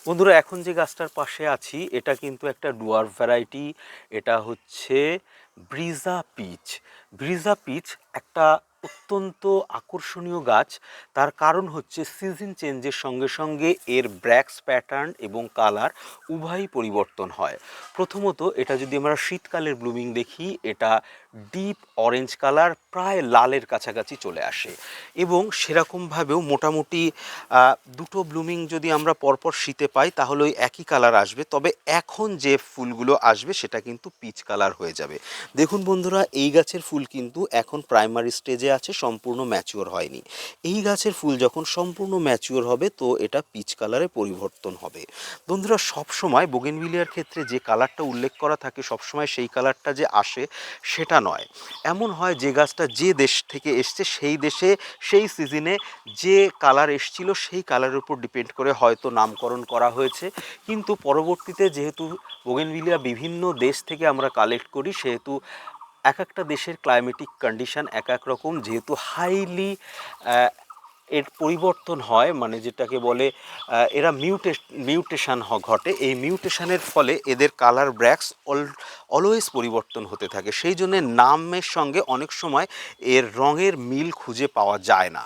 বন্ধুরা, এখন যে গাছটার পাশে আছি এটা কিন্তু একটা ডুয়ার্ফ ভ্যারাইটি। এটা হচ্ছে ব্রিজা পিচ। ব্রিজা পিচ একটা অত্যন্ত আকর্ষণীয় গাছ। তার কারণ হচ্ছে সিজন চেঞ্জের সঙ্গে সঙ্গে এর ব্র্যাক্স প্যাটার্ন এবং কালার উভয়ই পরিবর্তন হয়। প্রথমত এটা যদি আমরা শীতকালের ব্লুমিং দেখি, এটা ডিপ অরেঞ্জ কালার প্রায় লালের কাছাকাছি চলে আসে এবং সেরকমভাবেও মোটামুটি দুটো ব্লুমিং যদি আমরা পরপর শীতে পাই তাহলে ওই একই কালার আসবে। তবে এখন যে ফুলগুলো আসবে সেটা কিন্তু পিচ কালার হয়ে যাবে। দেখুন বন্ধুরা, এই গাছের ফুল কিন্তু এখন প্রাইমারি স্টেজে আছে, সম্পূর্ণ ম্যাচিওর হয়নি। এই গাছের ফুল যখন সম্পূর্ণ ম্যাচিওর হবে তো এটা পিচ কালারে পরিবর্তন হবে। বন্ধুরা, সবসময় বোগেনভিলিয়ার ক্ষেত্রে যে কালারটা উল্লেখ করা থাকে সবসময় সেই কালারটা যে আসে সেটা নয়। এমন হয় যে গাছটা যে দেশ থেকে এসছে সেই দেশে সেই সিজনে যে কালার এসছিল সেই কালারের উপর ডিপেন্ড করে হয়তো নামকরণ করা হয়েছে। কিন্তু পরবর্তীতে যেহেতু বোগেনভিলিয়া বিভিন্ন দেশ থেকে আমরা কালেক্ট করি, সেহেতু এক একটা দেশের ক্লাইমেটিক কন্ডিশন এক এক রকম, যেহেতু হাইলি এর পরিবর্তন হয়, মানে যেটাকে বলে এরা মিউটেশন ঘটে। এই মিউটেশনের ফলে এদের কালার ব্র্যাক্স অলওয়েজ পরিবর্তন হতে থাকে। সেই জন্য নামের সঙ্গে অনেক সময় এর রঙের মিল খুঁজে পাওয়া যায় না।